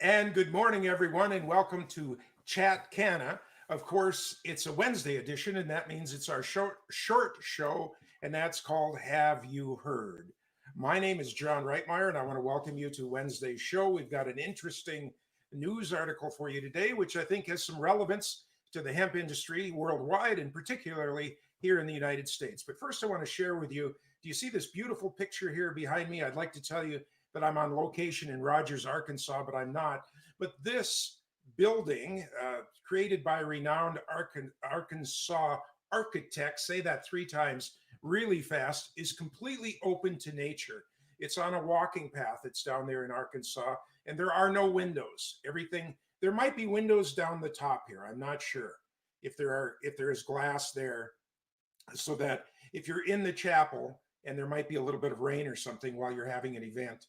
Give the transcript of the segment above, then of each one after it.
And good morning, everyone, and welcome to Chat CANNA. Of course, it's a Wednesday edition, and that means it's our short show, and that's called Have You Heard? My name is John Reitmeyer, and I want to welcome you to Wednesday's show. We've got an interesting news article for you today, which I think has some relevance to the hemp industry worldwide, and particularly here in the United States. But first, I want to share with you, do you see this beautiful picture here behind me? I'd like to tell you that I'm on location in Rogers, Arkansas, but I'm not. But this building, created by renowned Arkansas architects, say that three times really fast, is completely open to nature. It's on a walking path. It's down there in Arkansas, and there are no windows. There might be windows down the top here. I'm not sure if there is glass there, so that if you're in the chapel and there might be a little bit of rain or something while you're having an event,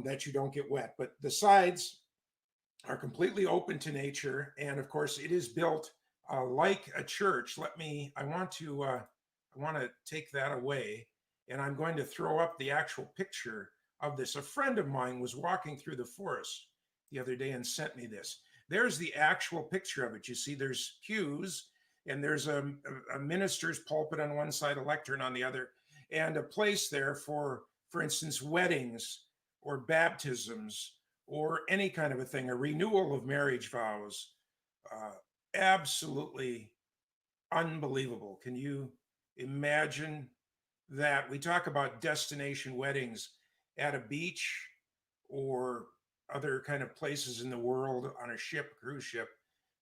that you don't get wet. But the sides are completely open to nature, and of course, it is built like a church. I want to take that away, and I'm going to throw up the actual picture of this. A friend of mine was walking through the forest the other day and sent me this. There's the actual picture of it. You see, there's pews, and there's a minister's pulpit on one side, a lectern on the other, and a place there for instance, weddings or baptisms or any kind of a thing, a renewal of marriage vows. Absolutely unbelievable. Can you imagine that? We talk about destination weddings at a beach or other kind of places in the world on a ship, cruise ship.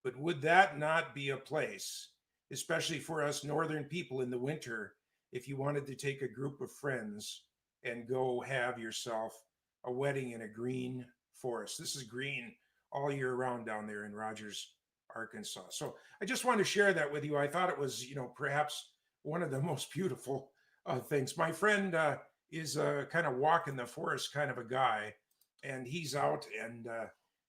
But would that not be a place, especially for us northern people in the winter, if you wanted to take a group of friends and go have yourself a wedding in a green forest? This is green all year round down there in Rogers, Arkansas. So I just wanted to share that with you. I thought it was, perhaps one of the most beautiful things. My friend is a kind of walk in the forest kind of a guy, and he's out and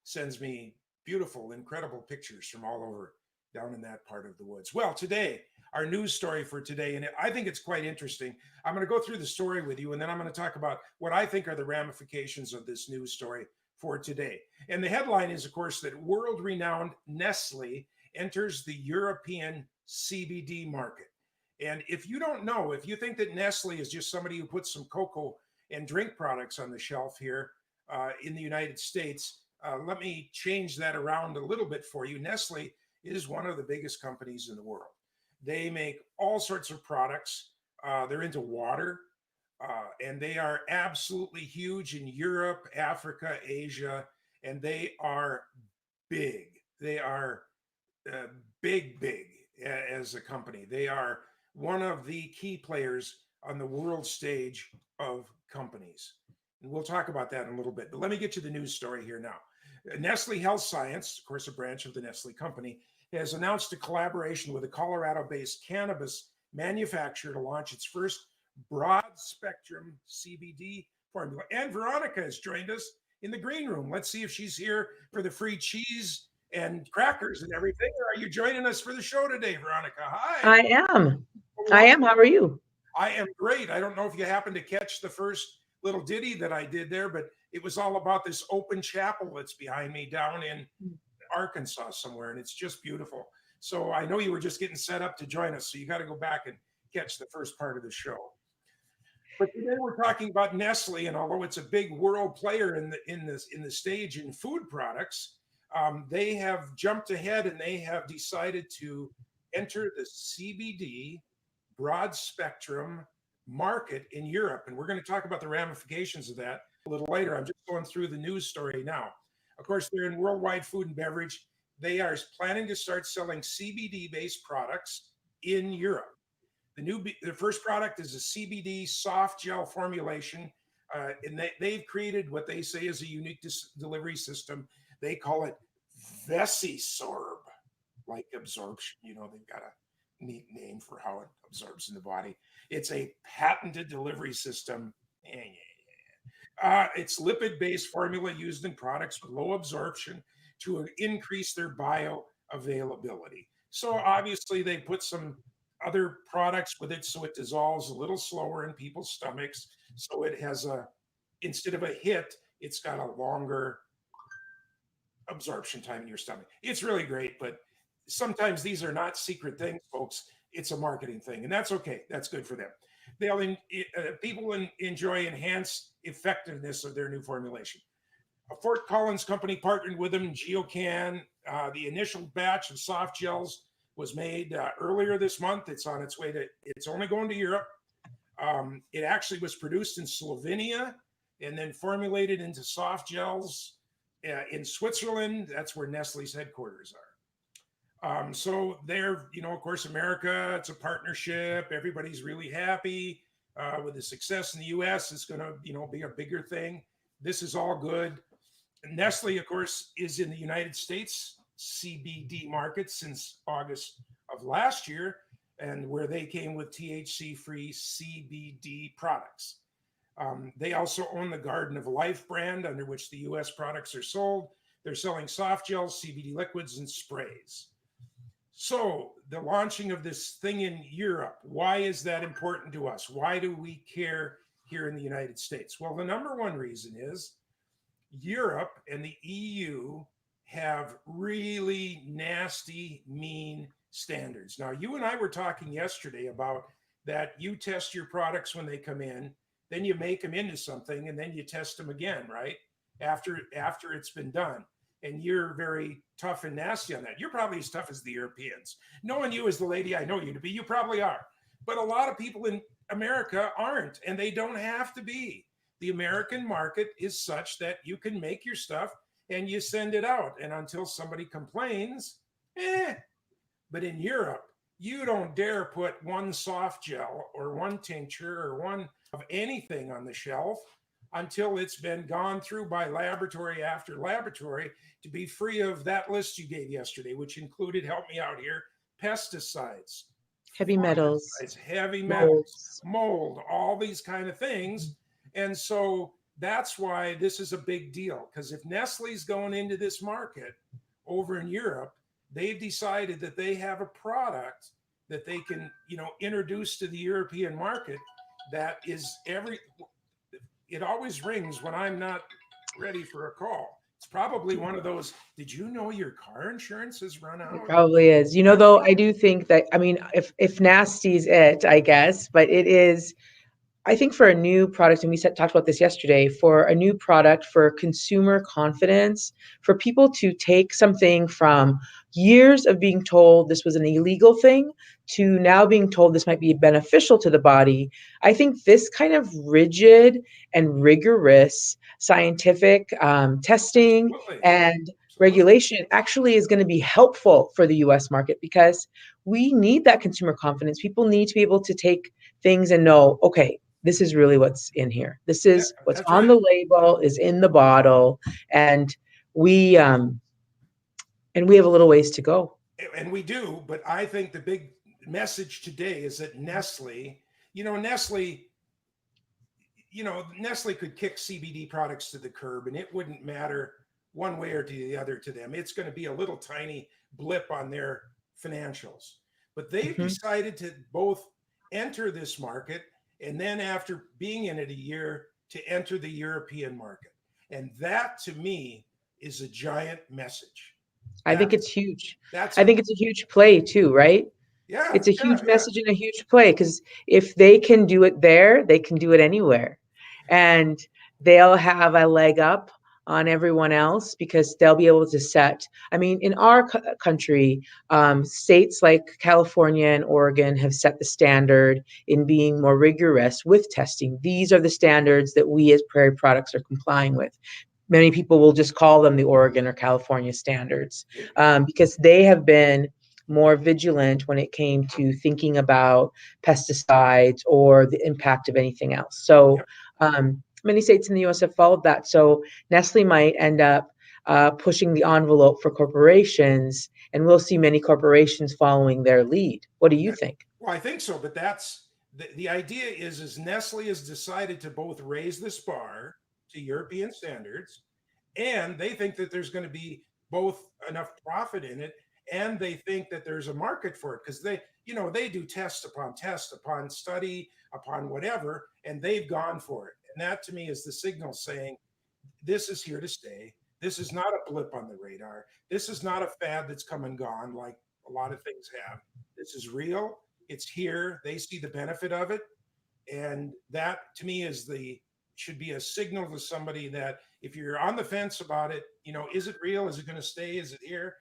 sends me beautiful, incredible pictures from all over down in that part of the woods. Well, today, our news story for today, and I think it's quite interesting. I'm going to go through the story with you, and then I'm going to talk about what I think are the ramifications of this news story for today. And the headline is, of course, that world-renowned Nestle enters the European CBD market. And if you don't know, if you think that Nestle is just somebody who puts some cocoa and drink products on the shelf here in the United States, let me change that around a little bit for you. Nestle is one of the biggest companies in the world. They make all sorts of products. They're into water, and they are absolutely huge in Europe, Africa, Asia, and they are big. They are big as a company. They are one of the key players on the world stage of companies. And we'll talk about that in a little bit. But let me get to the news story here now. Nestle Health Science, of course, a branch of the Nestle company, has announced a collaboration with a Colorado-based cannabis manufacturer to launch its first broad-spectrum CBD formula. And Veronica has joined us in the green room. Let's see if she's here for the free cheese and crackers and everything. Or are you joining us for the show today, Veronica? Hi. I am. I am. How are you? I am great. I don't know if you happened to catch the first little ditty that I did there, but it was all about this open chapel that's behind me down in Arkansas somewhere, and it's just beautiful. So I know you were just getting set up to join us, so you got to go back and catch the first part of the show. But today we're talking about Nestle, and although it's a big world player in the stage in food products, they have jumped ahead and they have decided to enter the CBD broad spectrum market in Europe, and we're going to talk about the ramifications of that a little later. I'm just going through the news story now. Of course, they're in worldwide food and beverage. They are planning to start selling CBD-based products in Europe. The first product is a CBD soft gel formulation, and they've created what they say is a unique delivery system. They call it Vesisorb, like absorption. They've got a neat name for how it absorbs in the body. It's a patented delivery system. It's lipid-based formula used in products with low absorption to increase their bioavailability. So obviously they put some other products with it so it dissolves a little slower in people's stomachs. So it has instead of a hit, it's got a longer absorption time in your stomach. It's really great, but sometimes these are not secret things, folks. It's a marketing thing, and that's okay. That's good for them. People enjoy enhanced effectiveness of their new formulation. A Fort Collins company partnered with them, GeoCan. The initial batch of soft gels was made earlier this month. It's on its way to, it's only going to Europe. It actually was produced in Slovenia and then formulated into soft gels in Switzerland. That's where Nestle's headquarters are. So they're, of course, America, it's a partnership. Everybody's really happy with the success in the US. It's going to, be a bigger thing. This is all good. Nestle, of course, is in the United States CBD market since August of last year, and where they came with THC-free CBD products. They also own the Garden of Life brand, under which the US products are sold. They're selling soft gels, CBD liquids, and sprays. So the launching of this thing in Europe, why is that important to us? Why do we care here in the United States? Well, the number one reason is Europe and the EU have really nasty, mean standards. Now, you and I were talking yesterday about that you test your products when they come in, then you make them into something, and then you test them again, right? After it's been done. And you're very tough and nasty on that. You're probably as tough as the Europeans. Knowing you as the lady I know you to be, you probably are. But a lot of people in America aren't, and they don't have to be. The American market is such that you can make your stuff and you send it out. And until somebody complains, But in Europe, you don't dare put one soft gel or one tincture or one of anything on the shelf until it's been gone through by laboratory after laboratory to be free of that list you gave yesterday, which included, help me out here, pesticides, Heavy metals, heavy metals, molds. mold, all these kind of things. And so that's why this is a big deal, because if Nestle's going into this market over in Europe, they've decided that they have a product that they can, introduce to the European market that is it always rings when I'm not ready for a call. It's probably one of those, did you know your car insurance has run It out? probably is. Though I do think that, I mean, if nasty's it, I guess, but it is, I think for a new product, and we talked about this yesterday, for a new product, for consumer confidence, for people to take something from years of being told this was an illegal thing to now being told this might be beneficial to the body, I think this kind of rigid and rigorous scientific testing Absolutely. and Absolutely. regulation actually is going to be helpful for the US market, because we need that consumer confidence. People need to be able to take things and know, okay, this is really what's in here. This Yeah, is what's that's on right. the label, is in the bottle, and we um and we have a little ways to go. And we do, but I think the big message today is that Nestle, Nestle, Nestle could kick CBD products to the curb and it wouldn't matter one way or to the other to them. It's going to be a little tiny blip on their financials. But they've Mhm. decided to both enter this market and then, after being in it a year, to enter the European market. And that to me is a giant message. I think That's it's huge. that's I think it's a huge play too, right? yeah, It's a yeah, huge yeah. message and a huge play, because if they can do it there, they can do it anywhere. And they'll have a leg up on everyone else because they'll be able to set. I mean, in our country, states like California and Oregon have set the standard in being more rigorous with testing. These are the standards that we as Prairie Products are complying with. Many people will just call them the Oregon or California standards, because they have been more vigilant when it came to thinking about pesticides or the impact of anything else. So Yep. many states in the US have followed that. So Nestle might end up pushing the envelope for corporations, and we'll see many corporations following their lead. What do you think? Well, I think so, but that's the idea is Nestle has decided to both raise this bar to European standards, and they think that there's going to be both enough profit in it, and they think that there's a market for it, because they do test upon study upon whatever, and they've gone for it. And that to me is the signal saying this is here to stay. This is not a blip on the radar. This is not a fad that's come and gone like a lot of things have. This is real. It's here. They see the benefit of it. And that to me is the should be a signal to somebody that if you're on the fence about it, is it real? Is it going to stay? Is it here?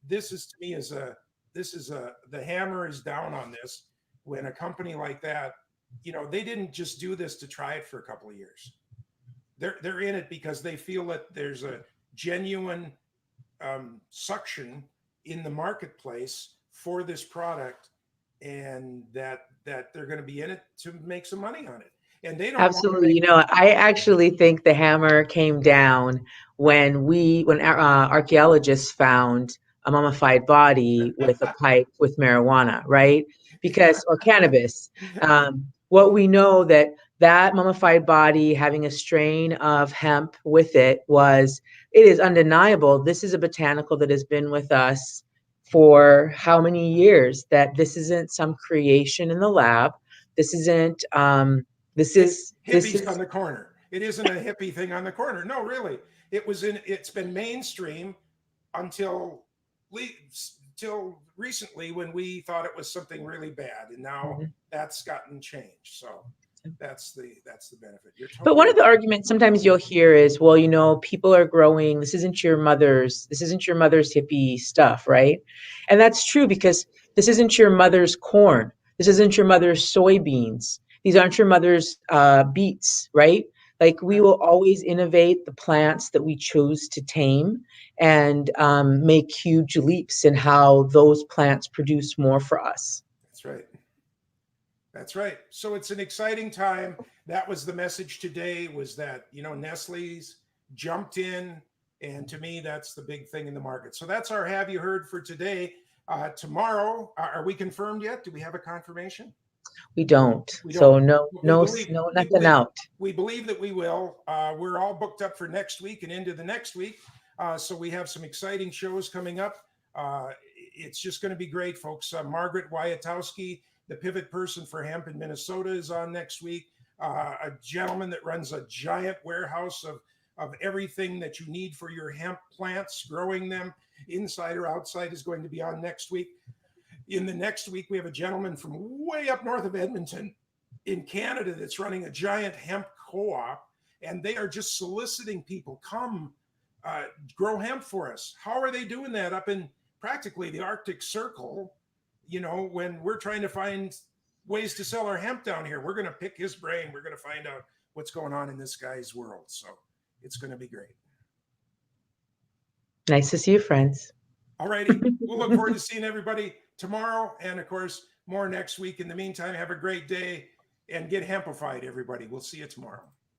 This is to me is a this is a the hammer is down on this when a company like that, they didn't just do this to try it for a couple of years. They're in it because they feel that there's a genuine suction in the marketplace for this product, and that they're going to be in it to make some money on it, and they don't want to Absolutely. make. I actually think the hammer came down when archaeologists found a mummified body with a pipe with marijuana, right? Yeah, Or cannabis. What we know that mummified body having a strain of hemp with it is undeniable. This is a botanical that has been with us for how many years? That this isn't some creation in the lab. This isn't. This hippies on is the corner. It isn't a hippie thing on the corner. No, really, it's been mainstream until till recently when we thought it was something really bad, and now Mhm. that's gotten changed. So that's the benefit. You're But one totally of the arguments sometimes you'll hear is, well, people are growing, this isn't your mother's hippie stuff, right? And that's true because this isn't your mother's corn. This isn't your mother's soybeans. These aren't your mother's beets, right? Like we right. will always innovate the plants that we choose to tame and make huge leaps in how those plants produce more for us. That's right. That's right. So it's an exciting time. That was the message today was that, Nestle's jumped in. And to me, that's the big thing in the market. So that's our Have You Heard for today. Tomorrow, are we confirmed yet? Do we have a confirmation? We don't. We don't. So no, We no, believe no, we nothing believe out. we believe that we will. We're all booked up for next week and into the next week. So we have some exciting shows coming up. It's just going to be great, folks. Margaret Wyatowski, the pivot person for hemp in Minnesota, is on next week. A gentleman that runs a giant warehouse of everything that you need for your hemp plants, growing them inside or outside, is going to be on next week. In the next week, we have a gentleman from way up north of Edmonton in Canada that's running a giant hemp co-op, and they are just soliciting people, come grow hemp for us. How are they doing that up in practically the Arctic Circle? When we're trying to find ways to sell our hemp down here, we're going to pick his brain. We're going to find out what's going on in this guy's world. So it's going to be great. Nice to see you, friends. All righty. We'll look forward to seeing everybody tomorrow, and of course, more next week. In the meantime, have a great day and get hempified, everybody. We'll see you tomorrow.